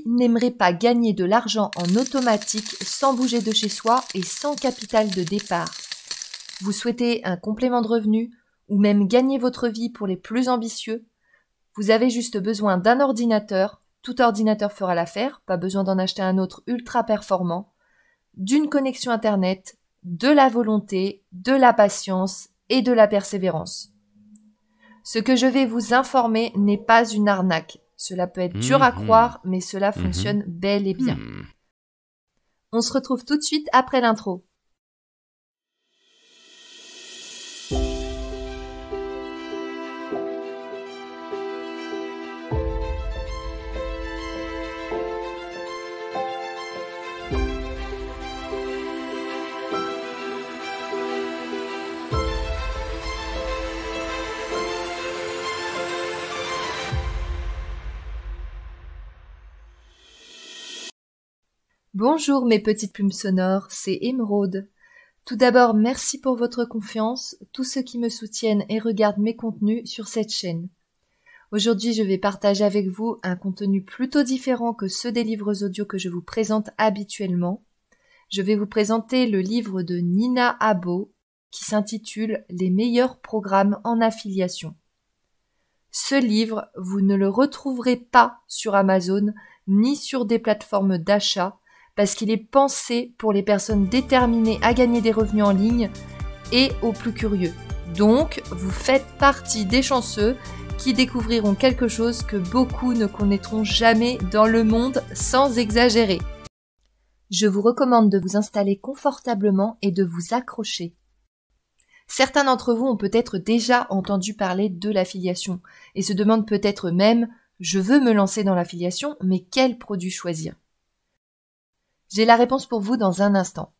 Qui n'aimerait pas gagner de l'argent en automatique sans bouger de chez soi et sans capital de départ? Vous souhaitez un complément de revenu ou même gagner votre vie pour les plus ambitieux? Vous avez juste besoin d'un ordinateur, tout ordinateur fera l'affaire, pas besoin d'en acheter un autre ultra performant, d'une connexion Internet, de la volonté, de la patience et de la persévérance. Ce que je vais vous informer n'est pas une arnaque. Cela peut être dur à croire, mais cela fonctionne bel et bien. On se retrouve tout de suite après l'intro. Bonjour mes petites plumes sonores, c'est Émeraude. Tout d'abord, merci pour votre confiance, tous ceux qui me soutiennent et regardent mes contenus sur cette chaîne. Aujourd'hui, je vais partager avec vous un contenu plutôt différent que ceux des livres audio que je vous présente habituellement. Je vais vous présenter le livre de Nina Abo qui s'intitule « Les meilleurs programmes en affiliation ». Ce livre, vous ne le retrouverez pas sur Amazon ni sur des plateformes d'achat parce qu'il est pensé pour les personnes déterminées à gagner des revenus en ligne et aux plus curieux. Donc, vous faites partie des chanceux qui découvriront quelque chose que beaucoup ne connaîtront jamais dans le monde sans exagérer. Je vous recommande de vous installer confortablement et de vous accrocher. Certains d'entre vous ont peut-être déjà entendu parler de l'affiliation et se demandent peut-être même « je veux me lancer dans l'affiliation, mais quel produit choisir ?» J'ai la réponse pour vous dans un instant.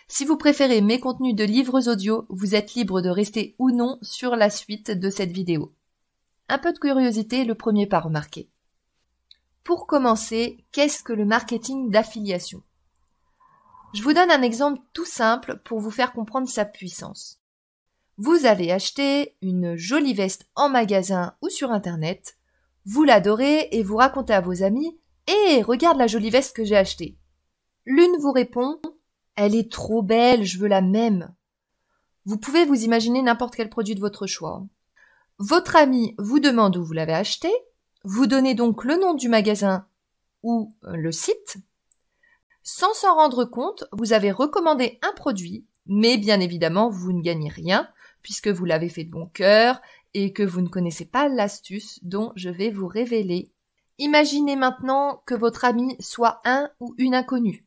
Si vous préférez mes contenus de livres audio, vous êtes libre de rester ou non sur la suite de cette vidéo. Un peu de curiosité, le premier pas remarqué. Pour commencer, qu'est-ce que le marketing d'affiliation? Je vous donne un exemple tout simple pour vous faire comprendre sa puissance. Vous avez acheté une jolie veste en magasin ou sur Internet, vous l'adorez et vous racontez à vos amis « Hé, regarde la jolie veste que j'ai achetée !» L'une vous répond « Elle est trop belle, je veux la même !» Vous pouvez vous imaginer n'importe quel produit de votre choix. Votre ami vous demande où vous l'avez acheté, vous donnez donc le nom du magasin ou le site. Sans s'en rendre compte, vous avez recommandé un produit, mais bien évidemment, vous ne gagnez rien puisque vous l'avez fait de bon cœur et que vous ne connaissez pas l'astuce dont je vais vous révéler. Imaginez maintenant que votre ami soit un ou une inconnue.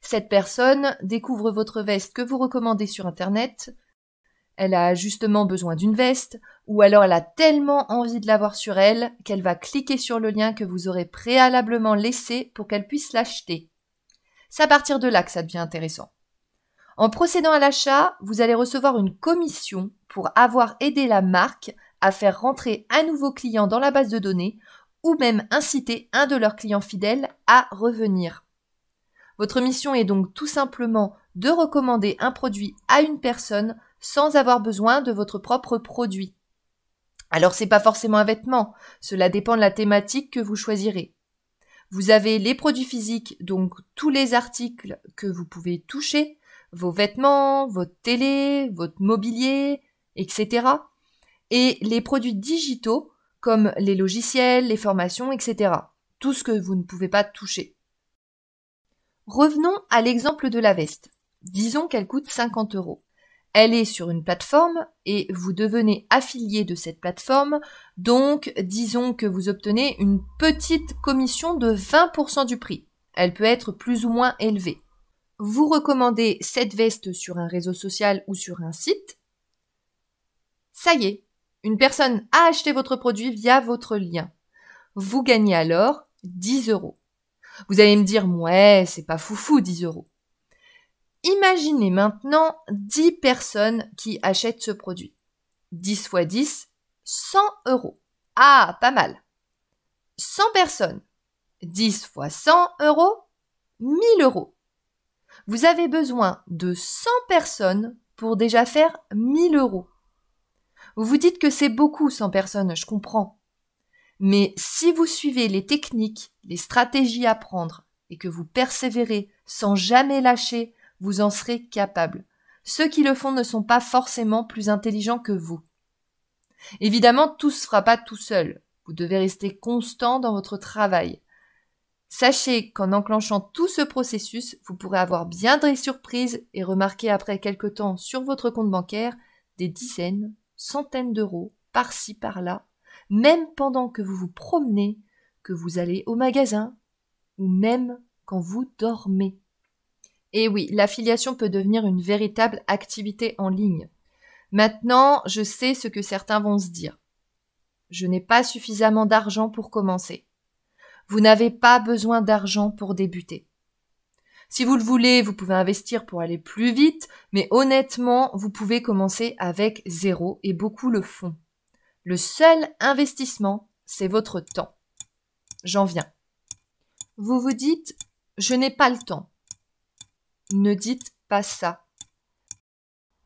Cette personne découvre votre veste que vous recommandez sur Internet. Elle a justement besoin d'une veste, ou alors elle a tellement envie de l'avoir sur elle qu'elle va cliquer sur le lien que vous aurez préalablement laissé pour qu'elle puisse l'acheter. C'est à partir de là que ça devient intéressant. En procédant à l'achat, vous allez recevoir une commission pour avoir aidé la marque à faire rentrer un nouveau client dans la base de données ou même inciter un de leurs clients fidèles à revenir. Votre mission est donc tout simplement de recommander un produit à une personne sans avoir besoin de votre propre produit. Alors c'est pas forcément un vêtement, cela dépend de la thématique que vous choisirez. Vous avez les produits physiques, donc tous les articles que vous pouvez toucher, vos vêtements, votre télé, votre mobilier, etc. Et les produits digitaux, comme les logiciels, les formations, etc. Tout ce que vous ne pouvez pas toucher. Revenons à l'exemple de la veste. Disons qu'elle coûte 50 €. Elle est sur une plateforme et vous devenez affilié de cette plateforme, donc disons que vous obtenez une petite commission de 20% du prix. Elle peut être plus ou moins élevée. Vous recommandez cette veste sur un réseau social ou sur un site. Ça y est, une personne a acheté votre produit via votre lien. Vous gagnez alors 10 €. Vous allez me dire, ouais, c'est pas foufou 10 €. Imaginez maintenant 10 personnes qui achètent ce produit. 10 fois 10, 100 €. Ah, pas mal. 100 personnes. 10 fois 100 €, 1000 €. Vous avez besoin de 100 personnes pour déjà faire 1000 €. Vous vous dites que c'est beaucoup 100 personnes, je comprends. Mais si vous suivez les techniques, les stratégies à prendre et que vous persévérez sans jamais lâcher, vous en serez capable. Ceux qui le font ne sont pas forcément plus intelligents que vous. Évidemment, tout se fera pas tout seul. Vous devez rester constant dans votre travail. Sachez qu'en enclenchant tout ce processus, vous pourrez avoir bien des surprises et remarquer après quelque temps sur votre compte bancaire des dizaines, centaines d'euros, par-ci, par-là, même pendant que vous vous promenez, que vous allez au magasin, ou même quand vous dormez. Et oui, l'affiliation peut devenir une véritable activité en ligne. Maintenant, je sais ce que certains vont se dire. Je n'ai pas suffisamment d'argent pour commencer. Vous n'avez pas besoin d'argent pour débuter. Si vous le voulez, vous pouvez investir pour aller plus vite, mais honnêtement, vous pouvez commencer avec zéro et beaucoup le font. Le seul investissement, c'est votre temps. J'en viens. Vous vous dites, je n'ai pas le temps. Ne dites pas ça.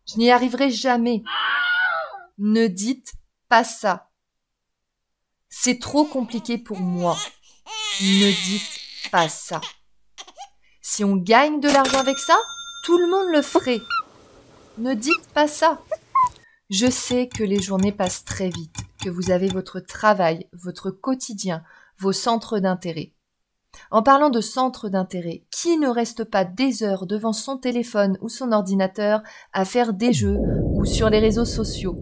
Je n'y arriverai jamais. Ne dites pas ça. C'est trop compliqué pour moi. Ne dites pas ça. Si on gagne de l'argent avec ça, tout le monde le ferait. Ne dites pas ça. Je sais que les journées passent très vite, que vous avez votre travail, votre quotidien, vos centres d'intérêt. En parlant de centres d'intérêt, qui ne reste pas des heures devant son téléphone ou son ordinateur à faire des jeux ou sur les réseaux sociaux?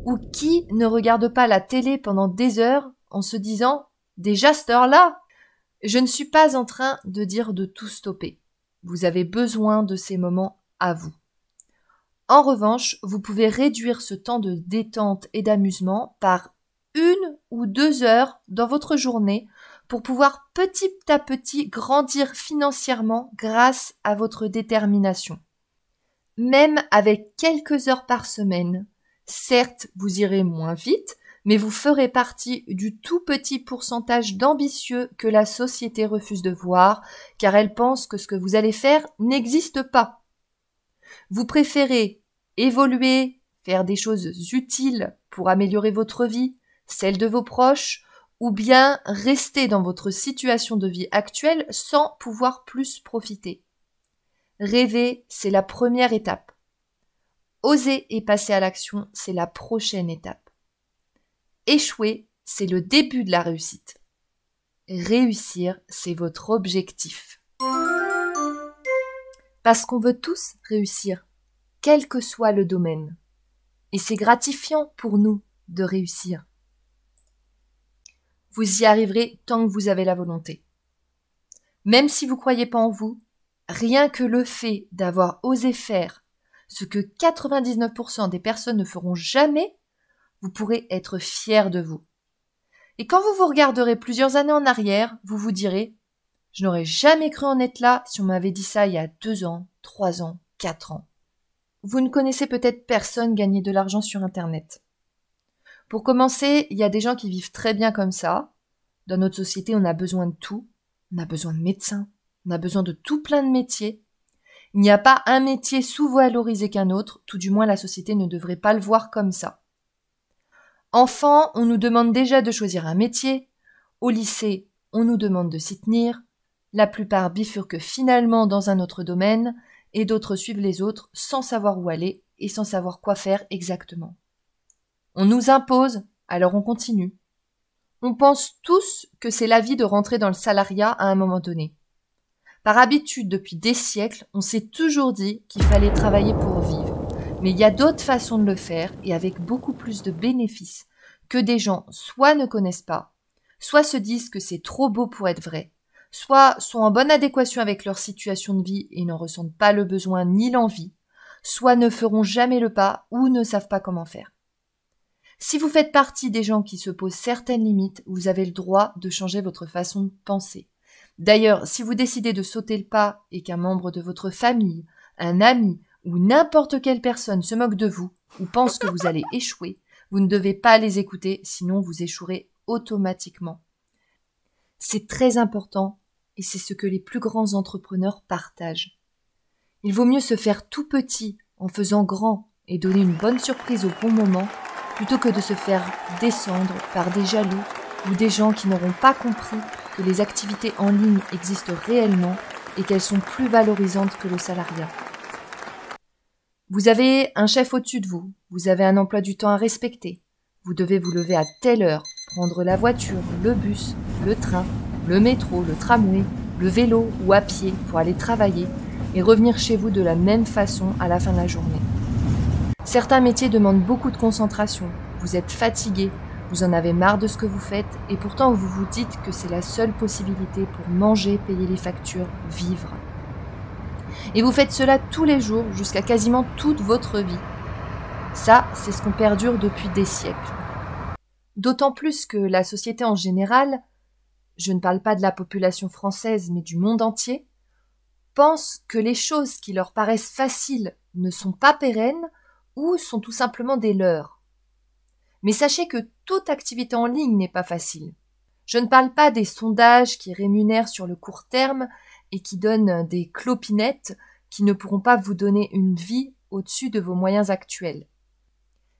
Ou qui ne regarde pas la télé pendant des heures en se disant « déjà cette heure-là ?» Je ne suis pas en train de dire de tout stopper. Vous avez besoin de ces moments à vous. En revanche, vous pouvez réduire ce temps de détente et d'amusement par 1 ou 2 heures dans votre journée pour pouvoir petit à petit grandir financièrement grâce à votre détermination. Même avec quelques heures par semaine, certes, vous irez moins vite, mais vous ferez partie du tout petit pourcentage d'ambitieux que la société refuse de voir, car elle pense que ce que vous allez faire n'existe pas. Vous préférez évoluer, faire des choses utiles pour améliorer votre vie, celle de vos proches, ou bien rester dans votre situation de vie actuelle sans pouvoir plus profiter. Rêver, c'est la première étape. Oser et passer à l'action, c'est la prochaine étape. Échouer, c'est le début de la réussite. Réussir, c'est votre objectif. Parce qu'on veut tous réussir, quel que soit le domaine. Et c'est gratifiant pour nous de réussir. Vous y arriverez tant que vous avez la volonté. Même si vous ne croyez pas en vous, rien que le fait d'avoir osé faire ce que 99% des personnes ne feront jamais, vous pourrez être fier de vous. Et quand vous vous regarderez plusieurs années en arrière, vous vous direz « Je n'aurais jamais cru en être là si on m'avait dit ça il y a 2 ans, 3 ans, 4 ans. » Vous ne connaissez peut-être personne gagner de l'argent sur Internet. Pour commencer, il y a des gens qui vivent très bien comme ça. Dans notre société, on a besoin de tout. On a besoin de médecins. On a besoin de tout plein de métiers. Il n'y a pas un métier sous-valorisé qu'un autre. Tout du moins, la société ne devrait pas le voir comme ça. Enfant, on nous demande déjà de choisir un métier. Au lycée, on nous demande de s'y tenir. La plupart bifurquent finalement dans un autre domaine et d'autres suivent les autres sans savoir où aller et sans savoir quoi faire exactement. On nous impose, alors on continue. On pense tous que c'est la vie de rentrer dans le salariat à un moment donné. Par habitude, depuis des siècles, on s'est toujours dit qu'il fallait travailler pour vivre. Mais il y a d'autres façons de le faire et avec beaucoup plus de bénéfices que des gens soit ne connaissent pas, soit se disent que c'est trop beau pour être vrai, soit sont en bonne adéquation avec leur situation de vie et n'en ressentent pas le besoin ni l'envie, soit ne feront jamais le pas ou ne savent pas comment faire. Si vous faites partie des gens qui se posent certaines limites, vous avez le droit de changer votre façon de penser. D'ailleurs, si vous décidez de sauter le pas et qu'un membre de votre famille, un ami ou n'importe quelle personne se moque de vous ou pense que vous allez échouer, vous ne devez pas les écouter, sinon vous échouerez automatiquement. C'est très important et c'est ce que les plus grands entrepreneurs partagent. Il vaut mieux se faire tout petit en faisant grand et donner une bonne surprise au bon moment plutôt que de se faire descendre par des jaloux ou des gens qui n'auront pas compris que les activités en ligne existent réellement et qu'elles sont plus valorisantes que le salariat. Vous avez un chef au-dessus de vous, vous avez un emploi du temps à respecter, vous devez vous lever à telle heure, prendre la voiture, le bus, le train, le métro, le tramway, le vélo ou à pied pour aller travailler et revenir chez vous de la même façon à la fin de la journée. Certains métiers demandent beaucoup de concentration, vous êtes fatigué, vous en avez marre de ce que vous faites et pourtant vous vous dites que c'est la seule possibilité pour manger, payer les factures, vivre. Et vous faites cela tous les jours jusqu'à quasiment toute votre vie. Ça, c'est ce qu'on perdure depuis des siècles. D'autant plus que la société en général, je ne parle pas de la population française mais du monde entier, pense que les choses qui leur paraissent faciles ne sont pas pérennes ou sont tout simplement des leurres. Mais sachez que toute activité en ligne n'est pas facile. Je ne parle pas des sondages qui rémunèrent sur le court terme et qui donnent des clopinettes qui ne pourront pas vous donner une vie au-dessus de vos moyens actuels.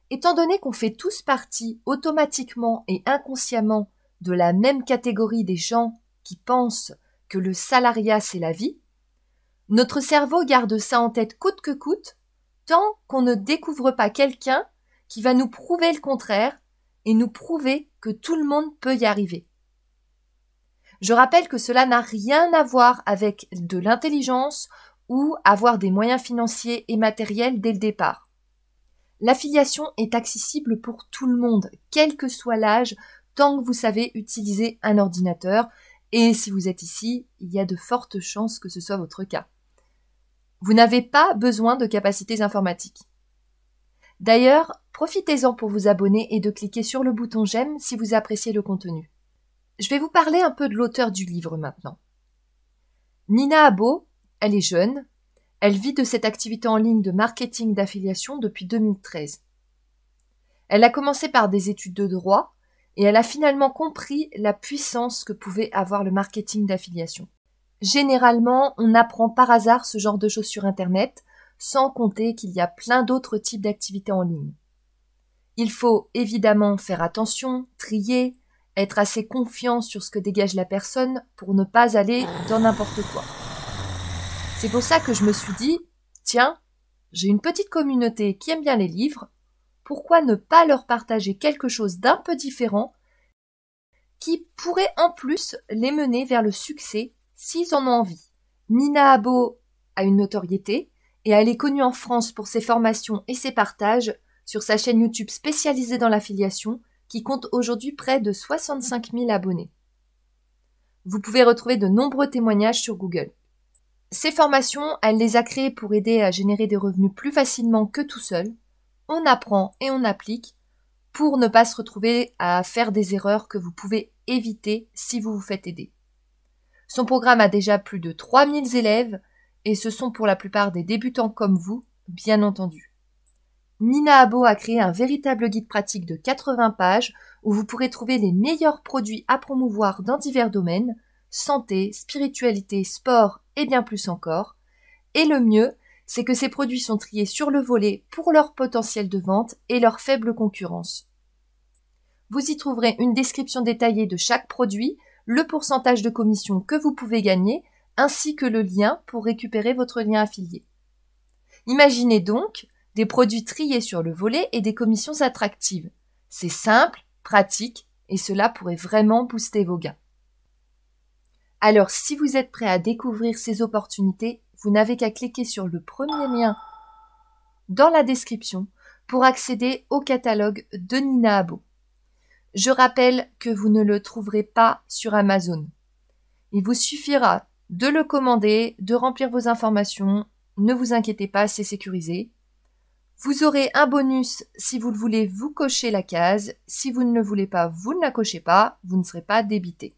Étant donné qu'on fait tous partie automatiquement et inconsciemment de la même catégorie des gens qui pensent que le salariat c'est la vie, notre cerveau garde ça en tête coûte que coûte tant qu'on ne découvre pas quelqu'un qui va nous prouver le contraire et nous prouver que tout le monde peut y arriver. Je rappelle que cela n'a rien à voir avec de l'intelligence ou avoir des moyens financiers et matériels dès le départ. L'affiliation est accessible pour tout le monde, quel que soit l'âge, tant que vous savez utiliser un ordinateur, et si vous êtes ici, il y a de fortes chances que ce soit votre cas. Vous n'avez pas besoin de capacités informatiques. D'ailleurs, profitez-en pour vous abonner et de cliquer sur le bouton j'aime si vous appréciez le contenu. Je vais vous parler un peu de l'auteur du livre maintenant. Nina Abo, elle est jeune, elle vit de cette activité en ligne de marketing d'affiliation depuis 2013. Elle a commencé par des études de droit et elle a finalement compris la puissance que pouvait avoir le marketing d'affiliation. Généralement, on apprend par hasard ce genre de choses sur Internet, sans compter qu'il y a plein d'autres types d'activités en ligne. Il faut évidemment faire attention, trier, être assez confiant sur ce que dégage la personne pour ne pas aller dans n'importe quoi. C'est pour ça que je me suis dit, tiens, j'ai une petite communauté qui aime bien les livres, pourquoi ne pas leur partager quelque chose d'un peu différent qui pourrait en plus les mener vers le succès s'ils en ont envie. Nina Abo a une notoriété et elle est connue en France pour ses formations et ses partages sur sa chaîne YouTube spécialisée dans l'affiliation qui compte aujourd'hui près de 65 000 abonnés. Vous pouvez retrouver de nombreux témoignages sur Google. Ces formations, elle les a créées pour aider à générer des revenus plus facilement que tout seul. On apprend et on applique pour ne pas se retrouver à faire des erreurs que vous pouvez éviter si vous vous faites aider. Son programme a déjà plus de 3000 élèves et ce sont pour la plupart des débutants comme vous, bien entendu. Nina Abo a créé un véritable guide pratique de 80 pages où vous pourrez trouver les meilleurs produits à promouvoir dans divers domaines, santé, spiritualité, sport et bien plus encore. Et le mieux, c'est que ces produits sont triés sur le volet pour leur potentiel de vente et leur faible concurrence. Vous y trouverez une description détaillée de chaque produit, le pourcentage de commission que vous pouvez gagner, ainsi que le lien pour récupérer votre lien affilié. Imaginez donc des produits triés sur le volet et des commissions attractives. C'est simple, pratique et cela pourrait vraiment booster vos gains. Alors si vous êtes prêt à découvrir ces opportunités, vous n'avez qu'à cliquer sur le premier lien dans la description pour accéder au catalogue de Nina Abo. Je rappelle que vous ne le trouverez pas sur Amazon. Il vous suffira de le commander, de remplir vos informations. Ne vous inquiétez pas, c'est sécurisé. Vous aurez un bonus si vous le voulez, vous cochez la case. Si vous ne le voulez pas, vous ne la cochez pas, vous ne serez pas débité.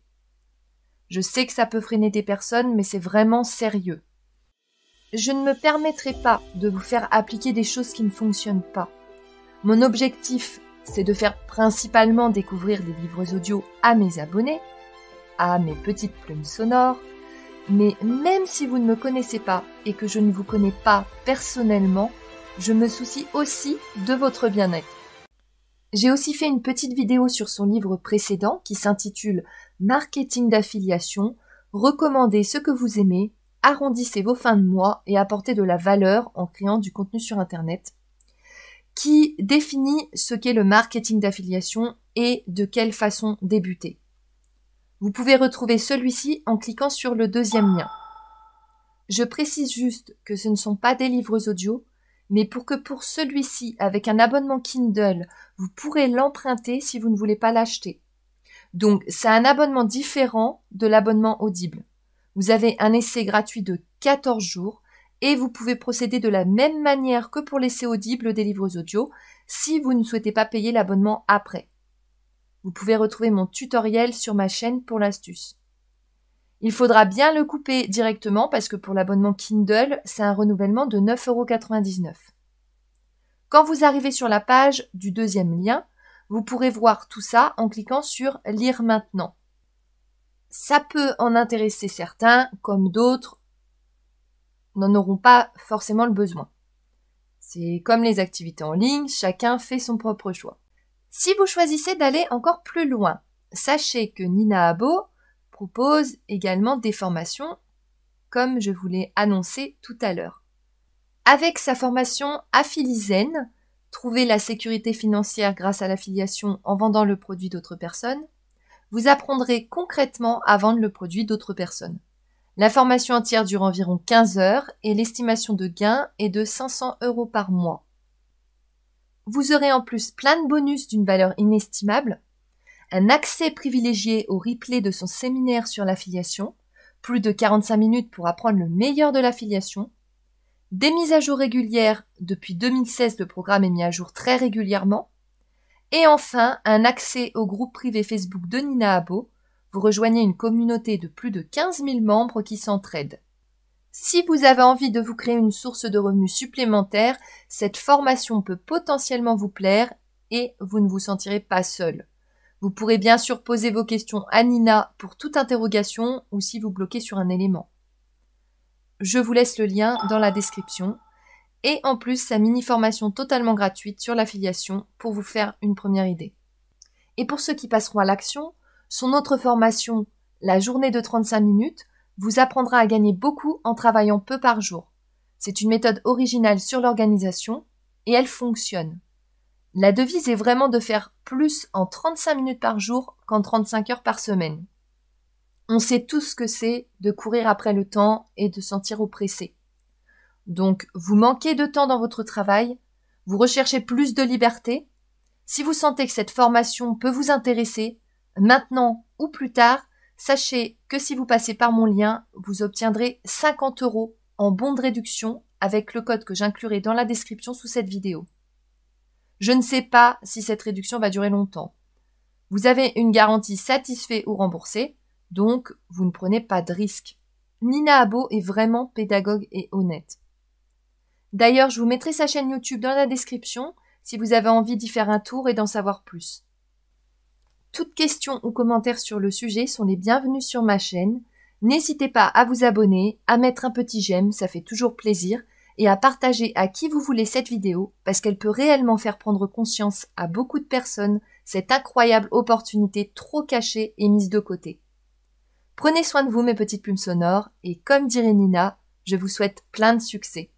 Je sais que ça peut freiner des personnes, mais c'est vraiment sérieux. Je ne me permettrai pas de vous faire appliquer des choses qui ne fonctionnent pas. Mon objectif, c'est de faire principalement découvrir des livres audio à mes abonnés, à mes petites plumes sonores, mais même si vous ne me connaissez pas et que je ne vous connais pas personnellement, je me soucie aussi de votre bien-être. J'ai aussi fait une petite vidéo sur son livre précédent qui s'intitule Marketing d'affiliation, recommandez ce que vous aimez, arrondissez vos fins de mois et apportez de la valeur en créant du contenu sur Internet, qui définit ce qu'est le marketing d'affiliation et de quelle façon débuter. Vous pouvez retrouver celui-ci en cliquant sur le deuxième lien. Je précise juste que ce ne sont pas des livres audio, mais pour celui-ci, avec un abonnement Kindle, vous pourrez l'emprunter si vous ne voulez pas l'acheter. Donc, c'est un abonnement différent de l'abonnement Audible. Vous avez un essai gratuit de 14 jours et vous pouvez procéder de la même manière que pour l'essai Audible des livres audio si vous ne souhaitez pas payer l'abonnement après. Vous pouvez retrouver mon tutoriel sur ma chaîne pour l'astuce. Il faudra bien le couper directement parce que pour l'abonnement Kindle, c'est un renouvellement de 9,99 €. Quand vous arrivez sur la page du deuxième lien, vous pourrez voir tout ça en cliquant sur « Lire maintenant ». Ça peut en intéresser certains, comme d'autres n'en auront pas forcément le besoin. C'est comme les activités en ligne, chacun fait son propre choix. Si vous choisissez d'aller encore plus loin, sachez que Nina Abo propose également des formations, comme je vous l'ai annoncé tout à l'heure. Avec sa formation AffiliZen, trouver la sécurité financière grâce à l'affiliation en vendant le produit d'autres personnes, vous apprendrez concrètement à vendre le produit d'autres personnes. La formation entière dure environ 15 heures et l'estimation de gain est de 500 € par mois. Vous aurez en plus plein de bonus d'une valeur inestimable, un accès privilégié au replay de son séminaire sur l'affiliation, plus de 45 minutes pour apprendre le meilleur de l'affiliation, des mises à jour régulières. Depuis 2016, le programme est mis à jour très régulièrement, et enfin un accès au groupe privé Facebook de Nina Abo. Vous rejoignez une communauté de plus de 15 000 membres qui s'entraident. Si vous avez envie de vous créer une source de revenus supplémentaire, cette formation peut potentiellement vous plaire et vous ne vous sentirez pas seul. Vous pourrez bien sûr poser vos questions à Nina pour toute interrogation ou si vous bloquez sur un élément. Je vous laisse le lien dans la description et en plus sa mini-formation totalement gratuite sur l'affiliation pour vous faire une première idée. Et pour ceux qui passeront à l'action, son autre formation, la journée de 35 minutes, vous apprendra à gagner beaucoup en travaillant peu par jour. C'est une méthode originale sur l'organisation et elle fonctionne. La devise est vraiment de faire plus en 35 minutes par jour qu'en 35 heures par semaine. On sait tous ce que c'est de courir après le temps et de sentir oppressé. Donc, vous manquez de temps dans votre travail, vous recherchez plus de liberté. Si vous sentez que cette formation peut vous intéresser, maintenant ou plus tard, sachez que si vous passez par mon lien, vous obtiendrez 50 € en bon de réduction avec le code que j'inclurai dans la description sous cette vidéo. Je ne sais pas si cette réduction va durer longtemps. Vous avez une garantie satisfait ou remboursé, donc vous ne prenez pas de risque. Nina Abo est vraiment pédagogue et honnête. D'ailleurs, je vous mettrai sa chaîne YouTube dans la description si vous avez envie d'y faire un tour et d'en savoir plus. Toutes questions ou commentaires sur le sujet sont les bienvenus sur ma chaîne. N'hésitez pas à vous abonner, à mettre un petit j'aime, ça fait toujours plaisir, et à partager à qui vous voulez cette vidéo parce qu'elle peut réellement faire prendre conscience à beaucoup de personnes cette incroyable opportunité trop cachée et mise de côté. Prenez soin de vous mes petites plumes sonores et comme dirait Nina, je vous souhaite plein de succès.